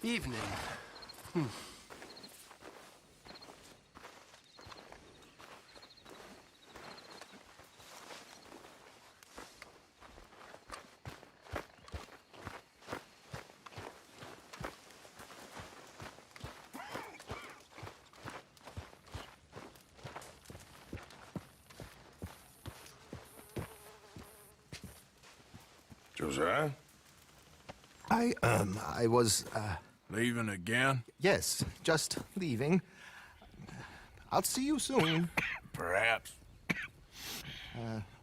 Evening. Josiah? I was, Leaving again? yes, just leaving. I'll see you soon. Perhaps.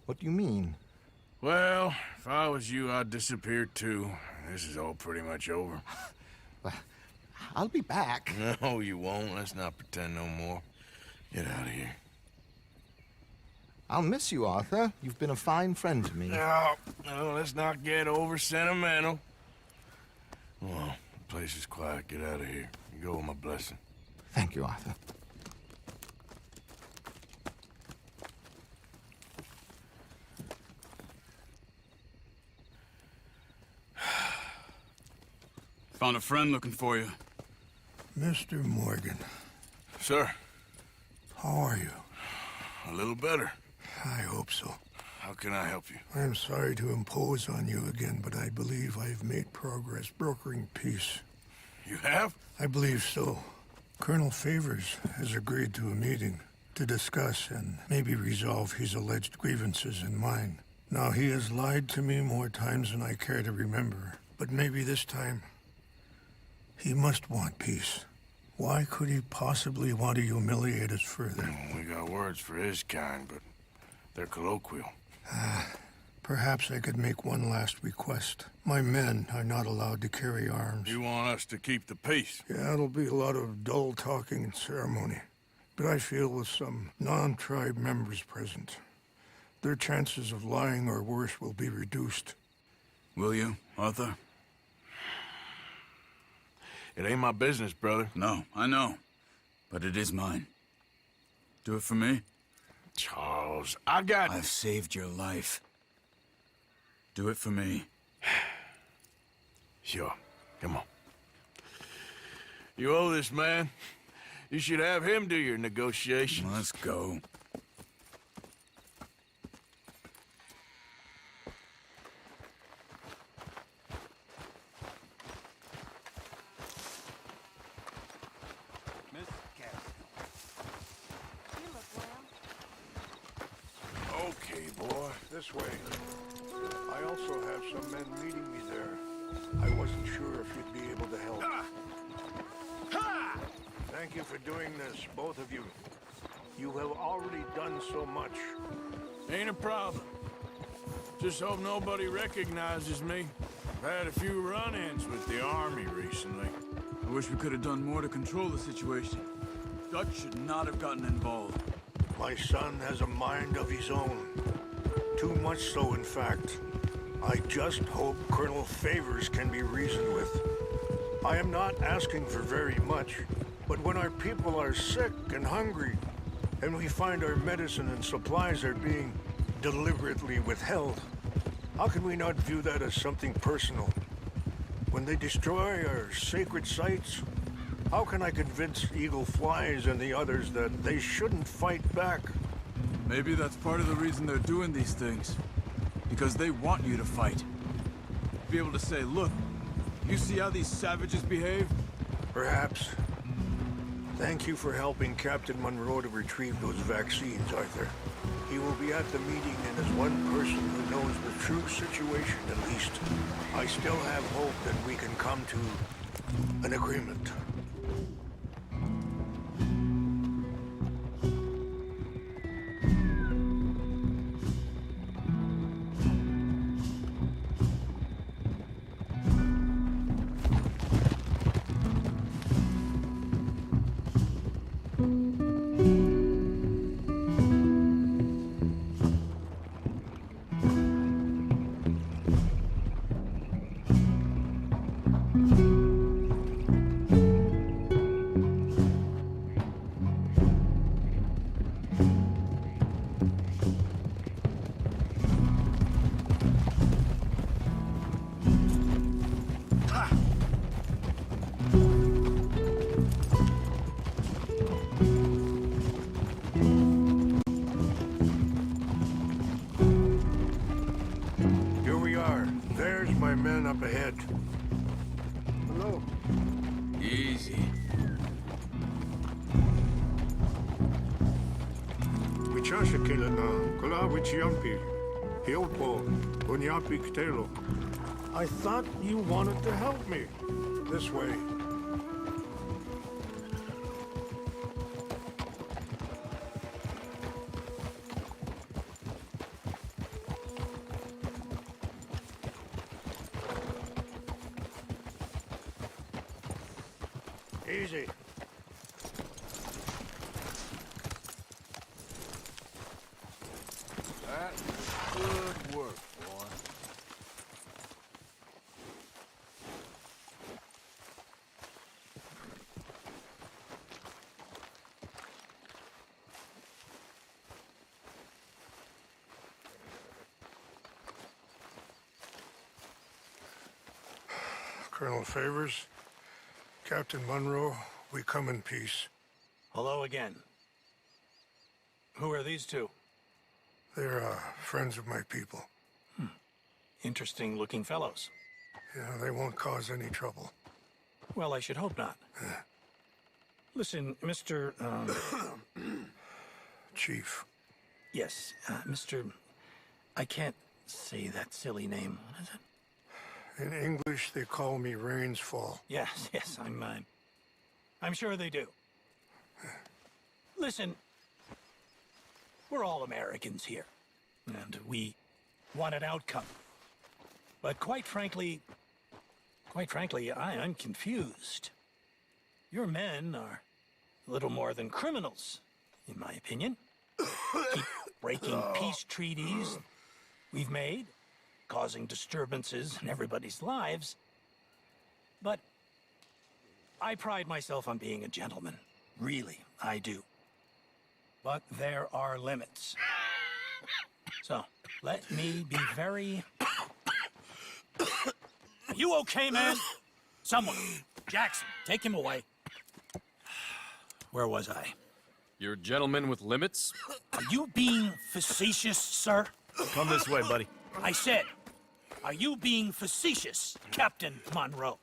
What do you mean? Well, if I was you, I'd disappear too. This is all pretty much over. I'll be back. No, you won't. Let's not pretend no more. Get out of here. I'll miss you, Arthur. You've been a fine friend to me. No, let's not get over sentimental. Well, the place is quiet. Get out of here. You go with my blessing. Thank you, Arthur. Found a friend looking for you. Mr. Morgan, Sir, how are you? a little better. I hope so. How can I help you? I'm sorry to impose on you again, but I believe I've made progress brokering peace. You have? I believe so. Colonel Favors has agreed to a meeting to discuss and maybe resolve his alleged grievances and mine. Now, he has lied to me more times than I care to remember, but maybe this time he must want peace. Why could he possibly want to humiliate us further? We got words for his kind, but they're colloquial. Perhaps I could make one last request. My men are not allowed to carry arms. You want us to keep the peace? Yeah, it'll be a lot of dull talking and ceremony. But I feel with some non-tribe members present, their chances of lying or worse will be reduced. Will you, Arthur? It ain't my business, brother. No, I know. But it is mine. Do it for me? Charles, I've saved your life. Do it for me. Sure. Come on. You owe this man. You should have him do your negotiations. Let's go. Okay, boy. This way. I also have some men meeting me there. I wasn't sure if you'd be able to help. Thank you for doing this, both of you. You have already done so much. Ain't a problem. Just hope nobody recognizes me. I've had a few run-ins with the army recently. I wish we could have done more to control the situation. Dutch should not have gotten involved. My son has a mind of his own. Too much so, in fact. I just hope Colonel Favors can be reasoned with. I am not asking for very much, but when our people are sick and hungry, and we find our medicine and supplies are being deliberately withheld, how can we not view that as something personal? When they destroy our sacred sites, how can I convince Eagle Flies and the others that they shouldn't fight back? Maybe that's part of the reason they're doing these things. Because they want you to fight. Be able to say, look, you see how these savages behave? Perhaps. Thank you for helping Captain Monroe to retrieve those vaccines, Arthur. He will be at the meeting, and as one person who knows the true situation at least, I still have hope that we can come to an agreement. up ahead. Hello. Easy. Wichasha Kilana, Kula Wichiampi, Hiopo, Bunyapi Ktelo. I thought you wanted to help me. This way. Easy. That's good work, boy. Colonel Favors, Captain Munro, we come in peace. Hello again. Who are these two? They're friends of my people. Interesting looking fellows. Yeah, they won't cause any trouble. Well, I should hope not. Listen, Mr. Chief. Yes, Mr. I can't say that silly name. What is it? In English, they call me Rains Fall. Yes, yes, I'm sure they do. Listen, we're all Americans here, and we want an outcome. But quite frankly, I'm confused. Your men are a little more than criminals, in my opinion. Keep breaking peace treaties we've made, causing disturbances in everybody's lives. But I pride myself on being a gentleman. Really, I do. But there are limits. So, let me be very... Are you okay, man? Someone. Jackson, take him away. Where was I? You're a gentleman with limits? Are you being facetious, sir? Come this way, buddy. I said, are you being facetious, Captain Monroe?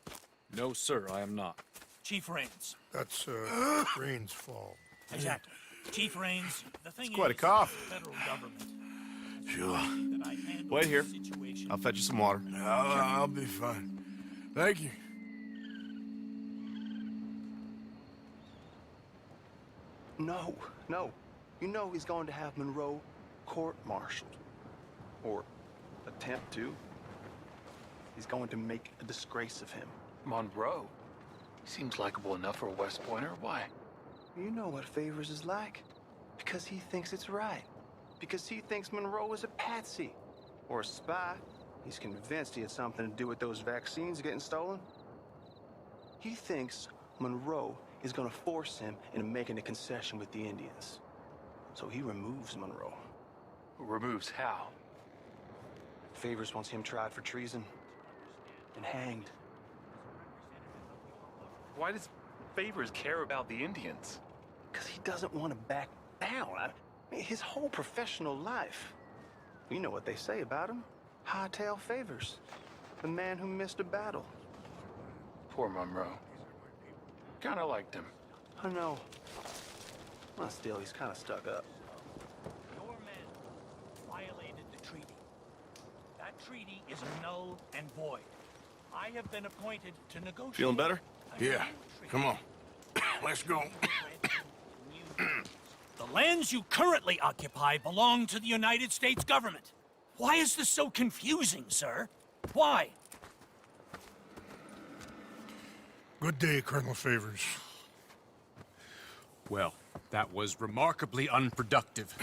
No, sir, I am not. Chief Rains. That's Rains Fall. Exactly. Chief Rains, the thing quite a is, cough. the federal government. Sure. That I handle Wait here. the situation. I'll fetch you some water. I'll be fine. Thank you. No, no. You know he's going to have Monroe court-martialed. Or attempt to. He's going to make a disgrace of him. Monroe? Seems likable enough for a West Pointer. Why? You know what Favors is like. Because he thinks it's right. Because he thinks Monroe is a patsy. Or a spy. He's convinced he had something to do with those vaccines getting stolen. He thinks Monroe is going to force him into making a concession with the Indians. So he removes Monroe. Removes how? Favors wants him tried for treason and hanged. Why does Favors care about the Indians? Because he doesn't want to back down. His whole professional life. You know what they say about him. Hightail Favors. The man who missed a battle. Poor Monroe. Kinda liked him. I know. Well, still, he's kind of stuck up. Your men violated the treaty. That treaty is null and void. I have been appointed to negotiate. Feeling better? Yeah. Come on. Let's go. The lands you currently occupy belong to the United States government. Why is this so confusing, sir? Why? Good day, Colonel Favors. Well, that was remarkably unproductive.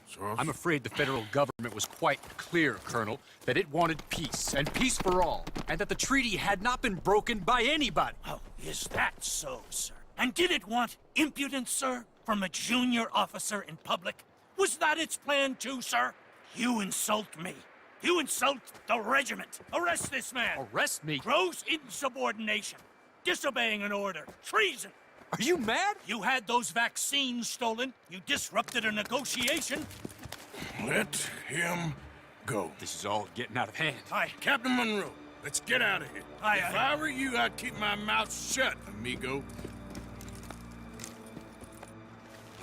So, I'm afraid the federal government was quite clear, Colonel, that it wanted peace, and peace for all, and that the treaty had not been broken by anybody. Oh, is that so, sir? And did it want impudence, sir, from a junior officer in public? Was that its plan too, sir? You insult me. You insult the regiment. Arrest this man. Arrest me? Gross insubordination. Disobeying an order. Treason. Are you mad? You had those vaccines stolen. You disrupted a negotiation. let him go. This is all getting out of hand. Hi. Captain Monroe, Let's get out of here. If I were you, I'd keep my mouth shut, amigo.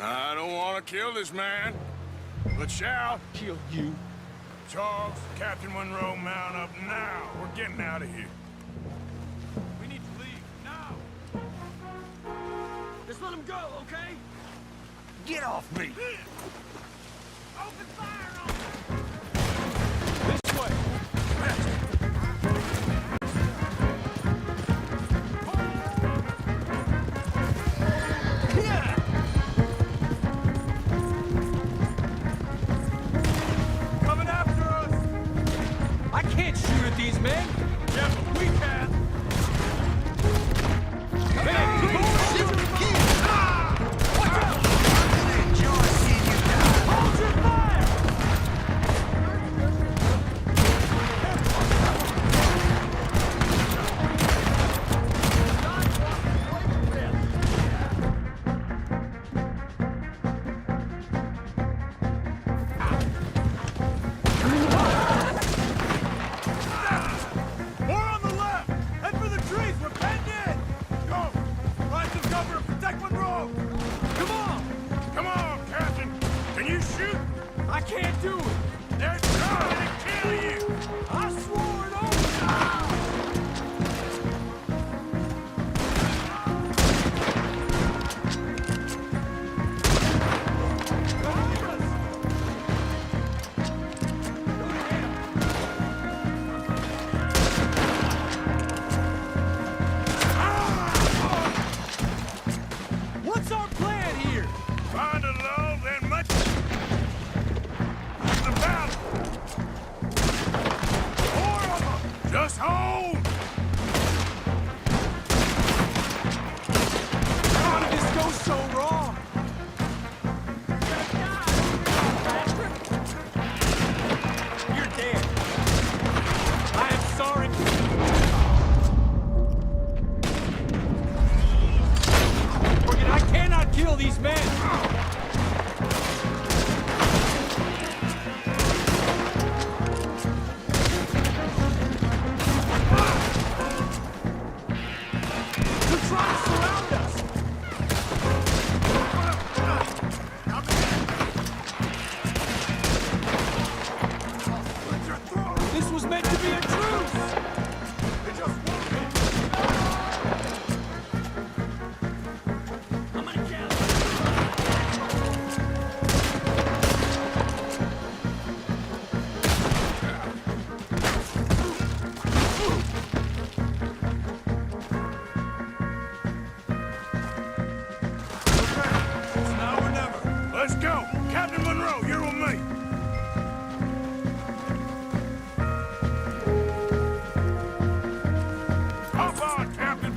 I don't want to kill this man, but shall Kill you. Charles, Captain Monroe, mount up now. We're getting out of here. We need to leave now. Just let him go, okay? Get off me! Open fire on them! This way. Coming after us! I can't shoot at these men. Yeah, but we can. Hold your fire! More on the left! Head for the trees! We're penned in! Go! Find some cover and protect Monroe! Come on! Come on, Captain! Can you shoot? I can't do it. They're trying to kill you! I swore it over. Behind us! What's our plan here? Find a lull, then much the battle! Four of them! Just hold! How did this go so wrong? You're dead. I am sorry. Morgan, I cannot kill these men. They're trying to surround us. This was meant to be a truce. I'm gonna kill him. It's now or never. Let's go! Captain Monroe, you're with me! Hop on, Captain!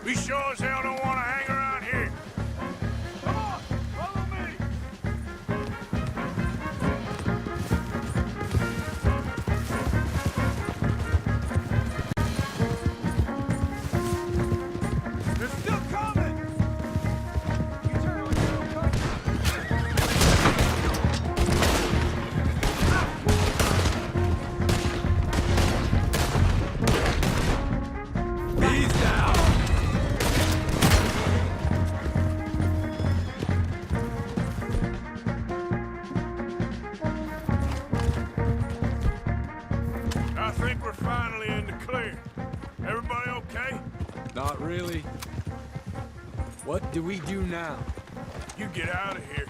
We sure as hell don't want to hang around here. Come on, follow me! They're still coming! You turn on your own car. He's down. I think we're finally in the clear. Everybody okay? Not really. What do we do now? You get out of here.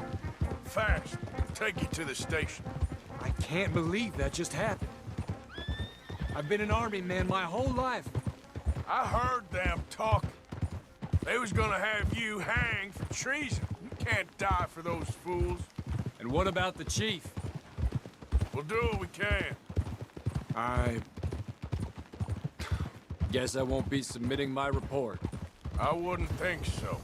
Fast. Take you to the station. I can't believe that just happened. I've been an army man my whole life. I heard them talking. They was gonna have you hanged for treason. You can't die for those fools. And what about the chief? We'll do what we can. I guess I won't be submitting my report. I wouldn't think so.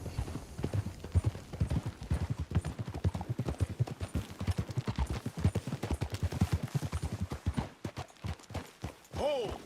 Hold!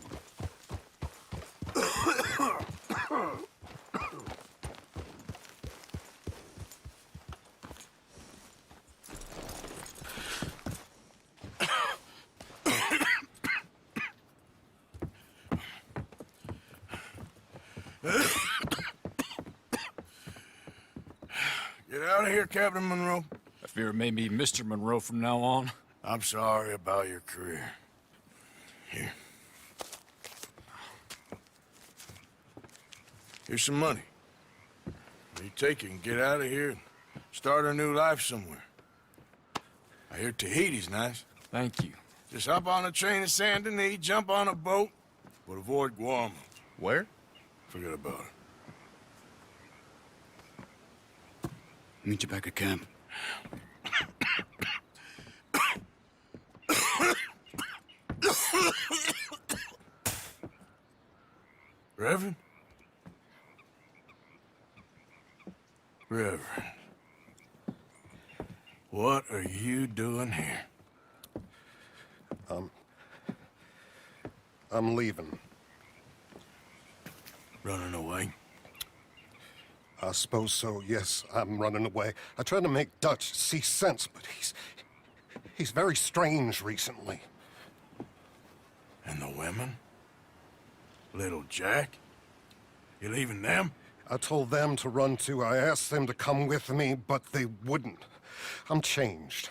here, Captain Monroe? I fear it may be Mr. Monroe from now on. I'm sorry about your career. Here. Here's some money. You take it and get out of here and start a new life somewhere. I hear Tahiti's nice. Thank you. Just hop on a train to Saint Denis, jump on a boat, but avoid Guam. Where? Forget about it. Meet you back at camp. Reverend? Reverend. What are you doing here? I'm leaving. Running away? I suppose so, yes. I'm running away. I tried to make Dutch see sense, but he's very strange recently. And the women? Little Jack? You leaving them? I told them to run too. I asked them to come with me, but they wouldn't. I'm changed.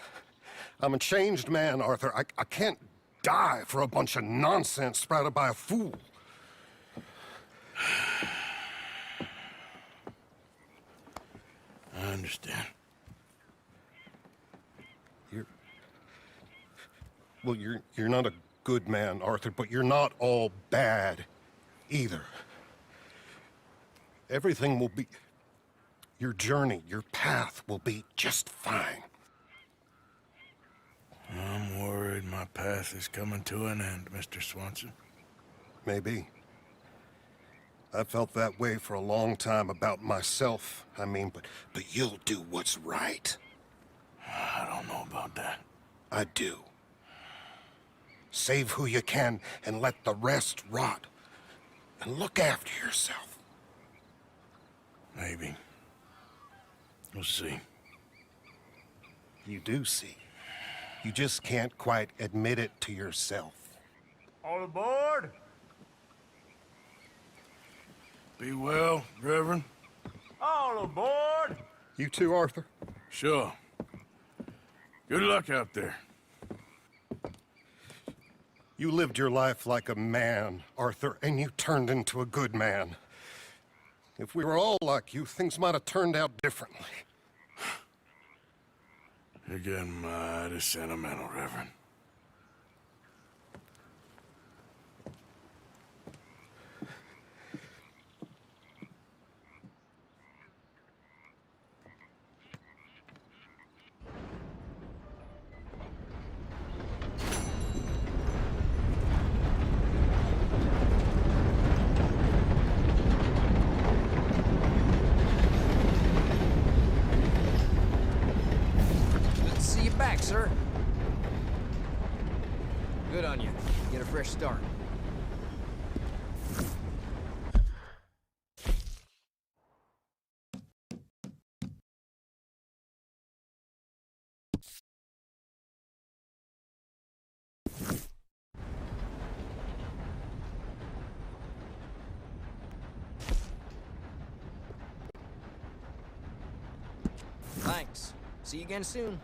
I'm a changed man, Arthur. I can't die for a bunch of nonsense sprouted by a fool. I understand. You're not a good man, Arthur, but you're not all bad either. Everything will be... Your journey, your path will be just fine. I'm worried my path is coming to an end, Mr. Swanson. Maybe. I felt that way for a long time about myself, I mean, but you'll do what's right. I don't know about that. I do. Save who you can and let the rest rot. And look after yourself. Maybe. We'll see. You do see. You just can't quite admit it to yourself. All aboard! Be well, Reverend. All aboard! You too, Arthur? Sure. Good luck out there. You lived your life like a man, Arthur, and you turned into a good man. If we were all like you, things might have turned out differently. You're getting mighty sentimental, Reverend. See you back, sir. Good on you. Get a fresh start. Thanks. See you again soon.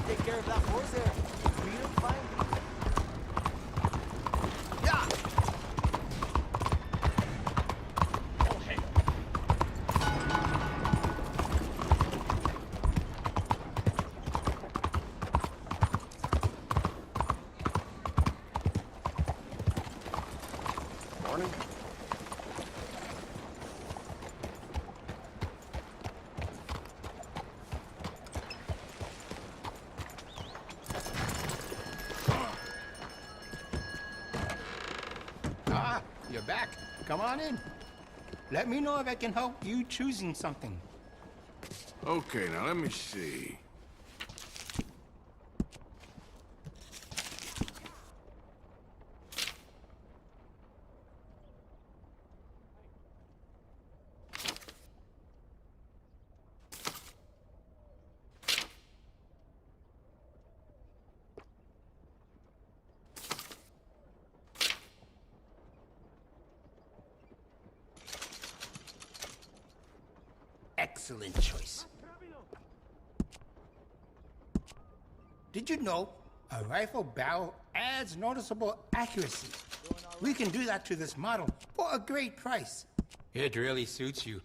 gotta take care of that horse there. Freedom find. Yeah. Morning. Ah, you're back. Come on in. Let me know if I can help you choosing something. Okay, now let me see. Excellent choice. Did you know a rifle barrel adds noticeable accuracy? We can do that to this model for a great price. It really suits you.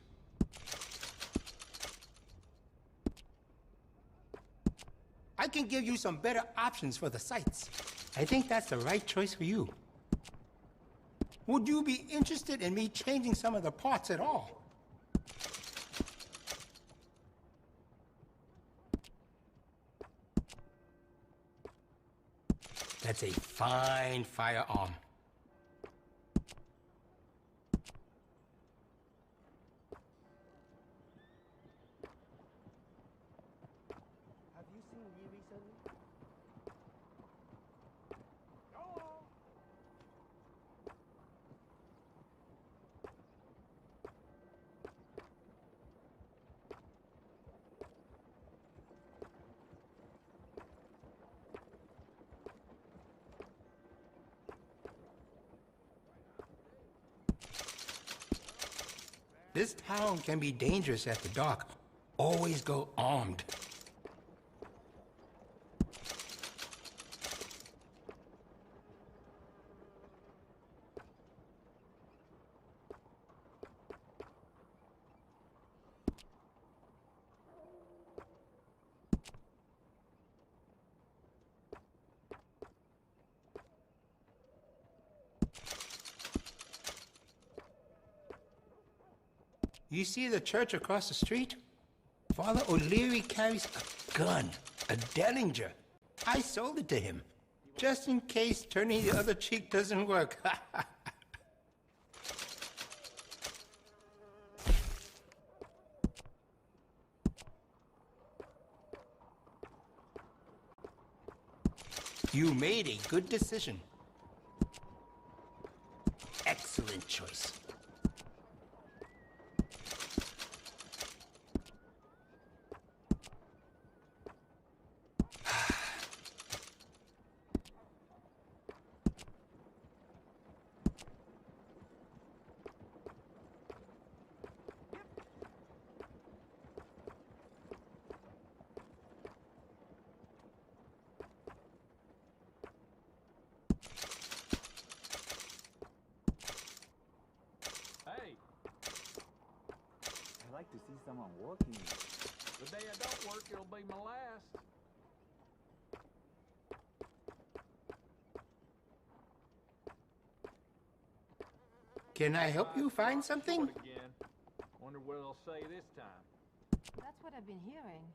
I can give you some better options for the sights. I think that's the right choice for you. Would you be interested in me changing some of the parts at all? That's a fine firearm. Have you seen me recently? This town can be dangerous after dark. Always go armed. You see the church across the street? Father O'Leary carries a gun, a Dellinger. I sold it to him, just in case turning the other cheek doesn't work. You made a good decision. Excellent choice. I like to see someone working. The day I don't work, it'll be my last. Can I help you find something? Again. Wonder what they'll say this time. That's what I've been hearing.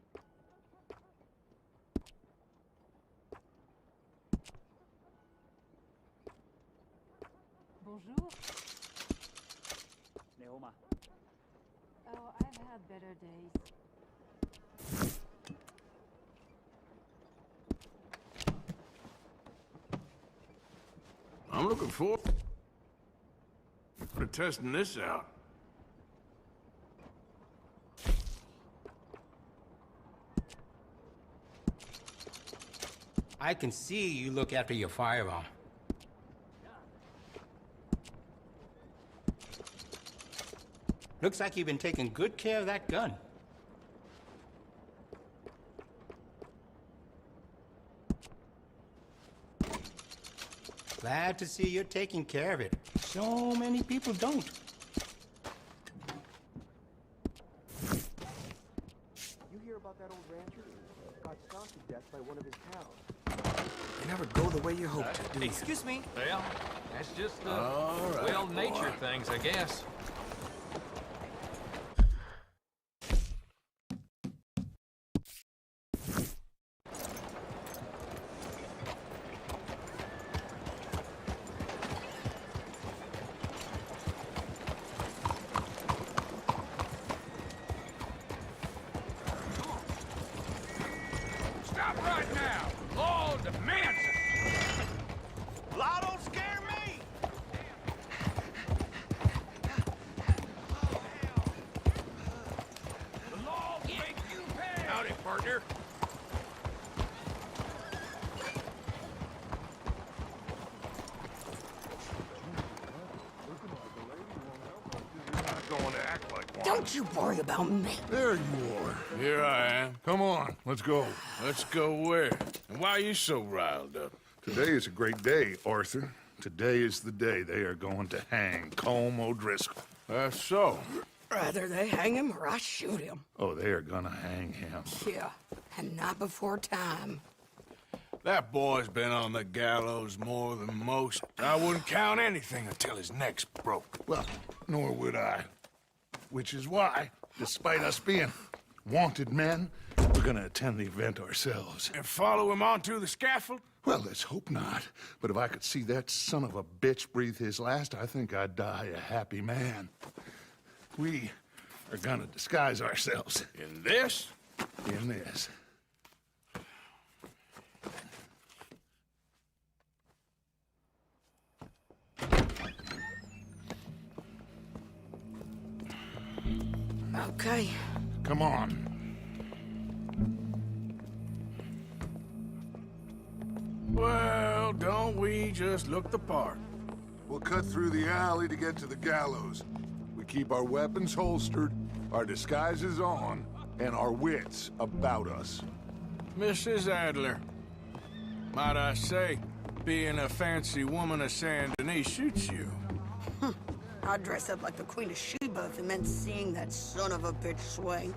Bonjour. Neoma. Oh, I've had better days. I'm looking forward to testing this out. I can see you look after your firearm. Looks like you've been taking good care of that gun. Glad to see you're taking care of it. So many people don't. You hear about that old rancher? Got stoned to death by one of his pals. You never go the way you hope to, do you? Excuse me. Well, that's just the well nature things, I guess. Stop right now! Law demands it! Law don't scare me! The law will make you pay! Howdy, partner. Don't you worry about me. There you are. Here I am. Come on, let's go. Let's go where? And why are you so riled up? Today is a great day, Arthur. Today is the day they are going to hang Colm O'Driscoll. That's so. Rather they hang him or I shoot him. Oh, they are gonna hang him. Yeah, and not before time. That boy's been on the gallows more than most. I wouldn't count anything until his neck's broke. Well, nor would I. Which is why, despite us being wanted men, we're gonna attend the event ourselves. And follow him onto the scaffold? Well, let's hope not. But if I could see that son of a bitch breathe his last, I think I'd die a happy man. We are gonna disguise ourselves. In this? In this. Okay. Come on. Well, don't we just look the part? We'll cut through the alley to get to the gallows. We keep our weapons holstered, our disguises on, and our wits about us. Mrs. Adler, might I say, being a fancy woman of Saint Denis suits you. I'd dress up like the Queen of Sheba if it meant seeing that son of a bitch swing.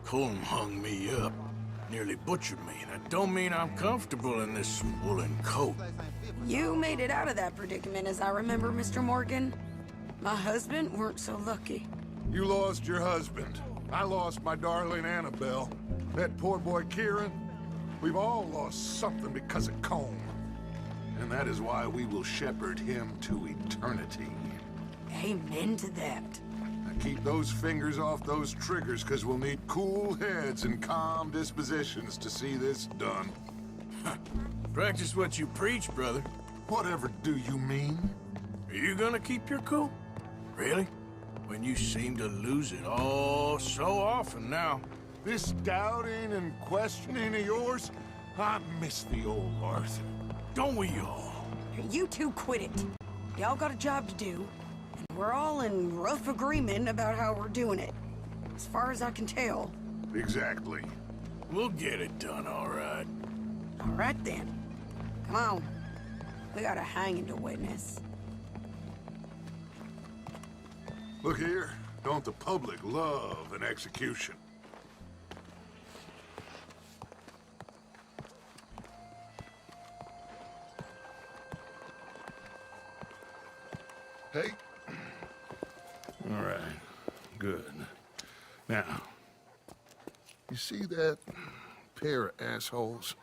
Colm hung me up, nearly butchered me. That don't mean I'm comfortable in this woolen coat. You made it out of that predicament, as I remember, Mr. Morgan. My husband weren't so lucky. You lost your husband. I lost my darling Annabelle. That poor boy Kieran. We've all lost something because of Colm. And that is why we will shepherd him to eternity. Amen to that. Now keep those fingers off those triggers, because we'll need cool heads and calm dispositions to see this done. Practice what you preach, brother. Whatever do you mean? Are you gonna keep your cool? Really? When you seem to lose it all so often now. This doubting and questioning of yours, I miss the old Arthur. Don't we all? You two quit it. Y'all got a job to do, and we're all in rough agreement about how we're doing it. As far as I can tell. Exactly. We'll get it done, all right. All right, then. Come on. We got a hanging to witness. Look here, don't the public love an execution? Hey. All right, good. Now, you see that pair of assholes?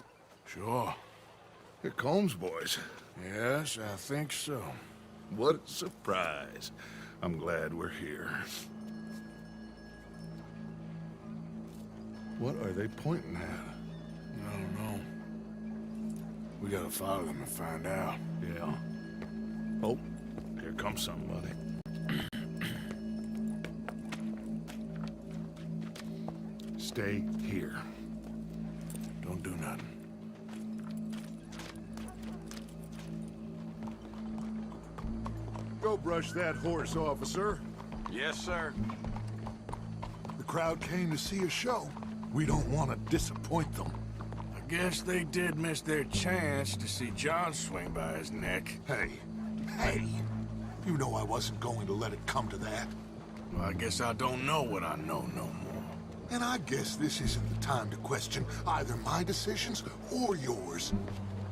Sure. They're Colm's boys. Yes, I think so. What a surprise. I'm glad we're here. What are they pointing at? I don't know. We gotta follow them and find out. Yeah. Oh, here comes somebody. Stay here. Don't do nothing. Go brush that horse, officer. Yes, sir. The crowd came to see a show. We don't want to disappoint them. I Guess they did miss their chance to see John swing by his neck. Hey, you know I wasn't going to let it come to that. Well, I guess I don't know what I know no more. And I guess this isn't the time to question either my decisions or yours.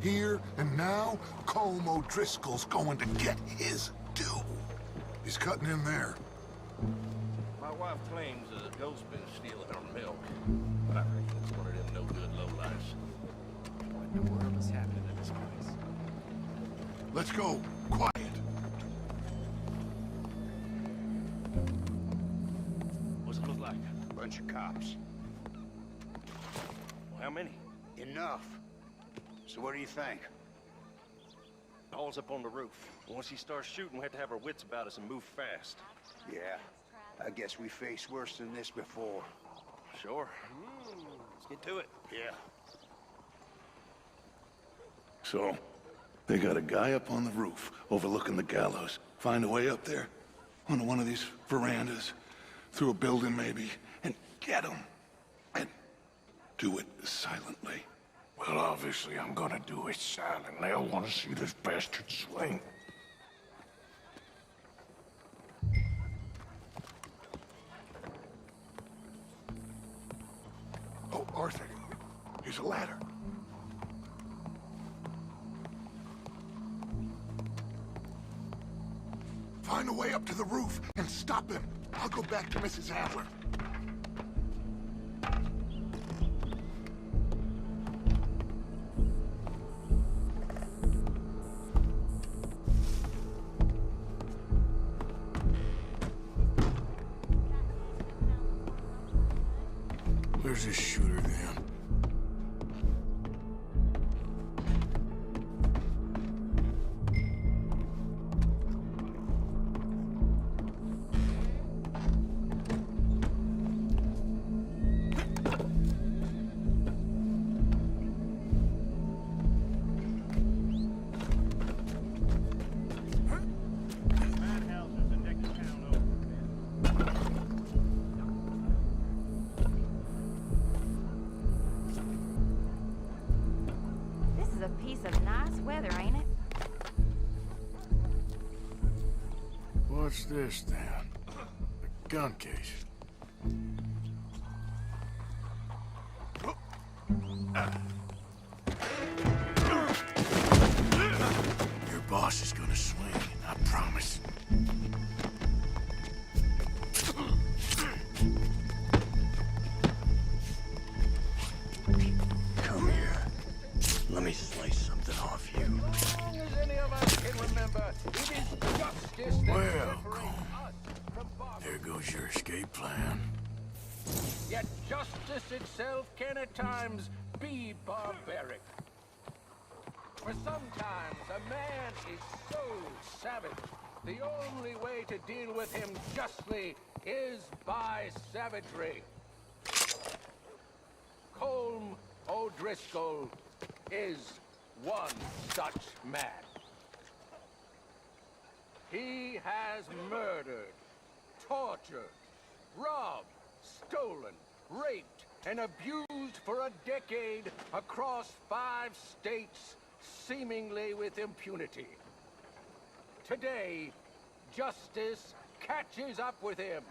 Here and now, Colm O'Driscoll's going to get his due. He's cutting in there. My wife claims a ghost's been stealing her milk, but I reckon it's one of them no-good lowlifes. What in the world is happening in this place? Let's go. Quiet. What's it look like? Bunch of cops. Well, how many? Enough. So what do you think? Paul's up on the roof. Once he starts shooting, we have to have our wits about us and move fast. Yeah. I guess we faced worse than this before. Sure. Let's get to it. Yeah. So, they got a guy up on the roof overlooking the gallows. Find a way up there, onto one of these verandas, through a building maybe, and get him. And do it silently. Well, obviously, I'm gonna do it silently. I want to see this bastard swing. Oh, Arthur, here's a ladder. Find a way up to the roof and stop him. I'll go back to Mrs. Adler. Where's this shooter then? What's this then? A gun case. Your boss is gonna swing, I promise. Come here. Let me slice something off you. As long as any of us can remember, it is justice that Well, separates us from barbarians. There goes your escape plan. Yet justice itself can at times be barbaric. For sometimes a man is so savage, the only way to deal with him justly is by savagery. Colm O'Driscoll is one such man. He has murdered, tortured, robbed, stolen, raped, and abused for a decade across 5 states, seemingly with impunity. Today, justice catches up with him.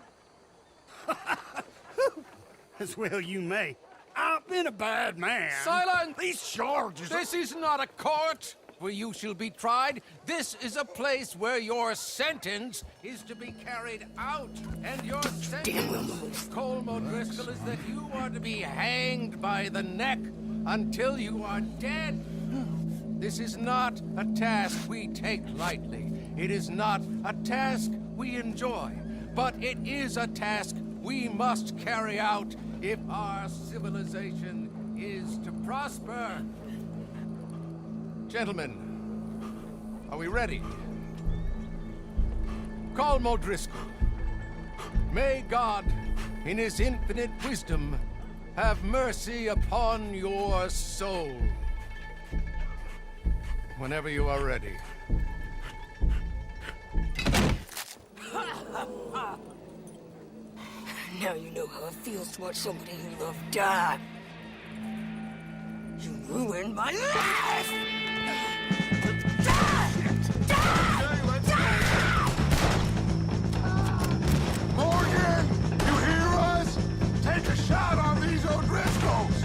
As well you may. I've been a bad man. Silence! These charges are... This is not a court where you shall be tried. This is a place where your sentence is to be carried out. And your sentence, Colm O'Driscoll, is that you are to be hanged by the neck until you are dead. This is not a task we take lightly. It is not a task we enjoy. But it is a task we must carry out if our civilization is to prosper. Gentlemen, are we ready? Colm O'Driscoll, may God, in his infinite wisdom, have mercy upon your soul. Whenever you are ready. Now you know how it feels to watch somebody you love die. You ruined my life! Morgan! You hear us? Take a shot on these O'Driscolls!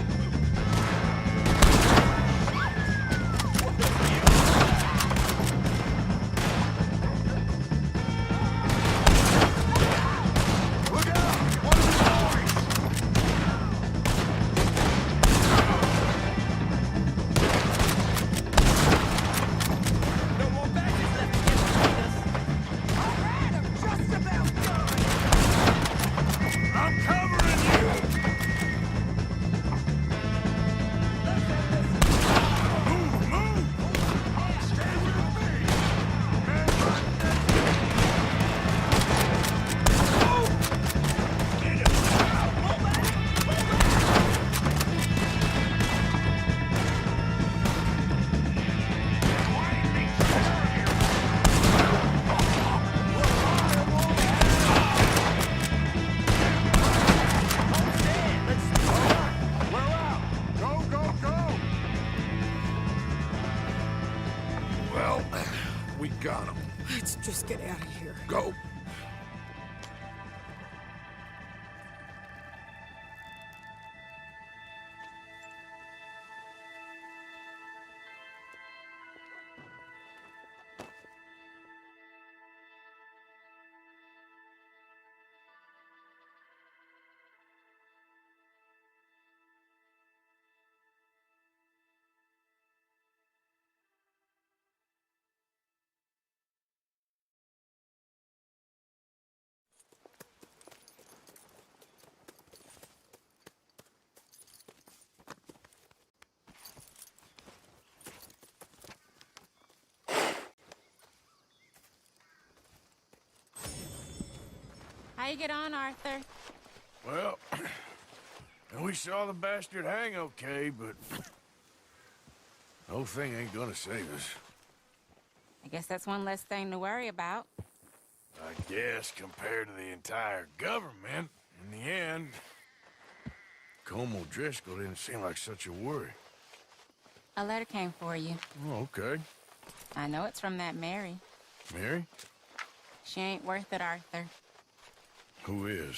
We got him. Let's just get out of here. Go. How you get on, Arthur? Well, we saw the bastard hang okay, but the whole thing ain't gonna save us. I guess that's one less thing to worry about. I guess compared to the entire government, in the end, Colm O'Driscoll didn't seem like such a worry. A letter came for you. Oh, okay. I know it's from that Mary. Mary? She ain't worth it, Arthur. Who is?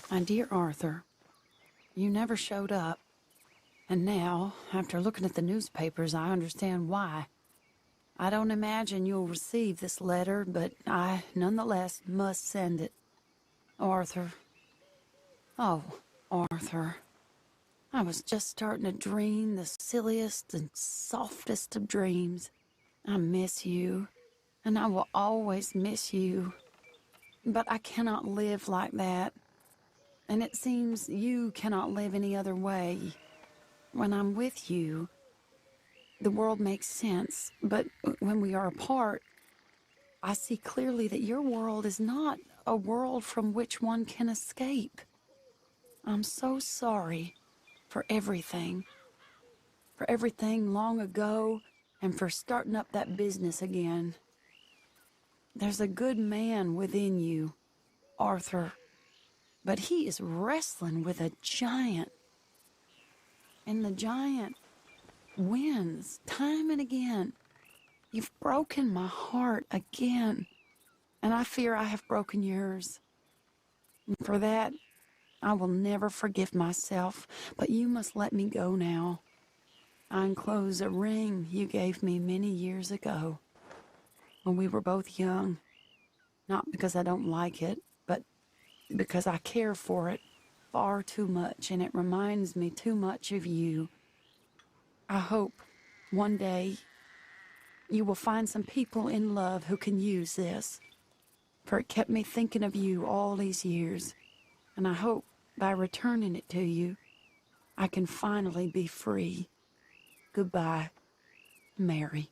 My dear Arthur, you never showed up. And now, after looking at the newspapers, I understand why. I don't imagine you'll receive this letter, but I, nonetheless, must send it. Arthur. Oh, Arthur. I was just starting to dream the silliest and softest of dreams. I miss you, and I will always miss you. But I cannot live like that. And it seems you cannot live any other way. When I'm with you, the world makes sense. But when we are apart, I see clearly that your world is not a world from which one can escape. I'm so sorry for everything. For everything long ago, and for starting up that business again. There's a good man within you, Arthur. But he is wrestling with a giant. And the giant wins time and again. You've broken my heart again. And I fear I have broken yours. And for that, I will never forgive myself. But you must let me go now. I enclose a ring you gave me many years ago, when we were both young. Not because I don't like it, but because I care for it far too much, and it reminds me too much of you. I hope one day you will find some people in love who can use this, for it kept me thinking of you all these years, and I hope by returning it to you, I can finally be free. Goodbye, Mary.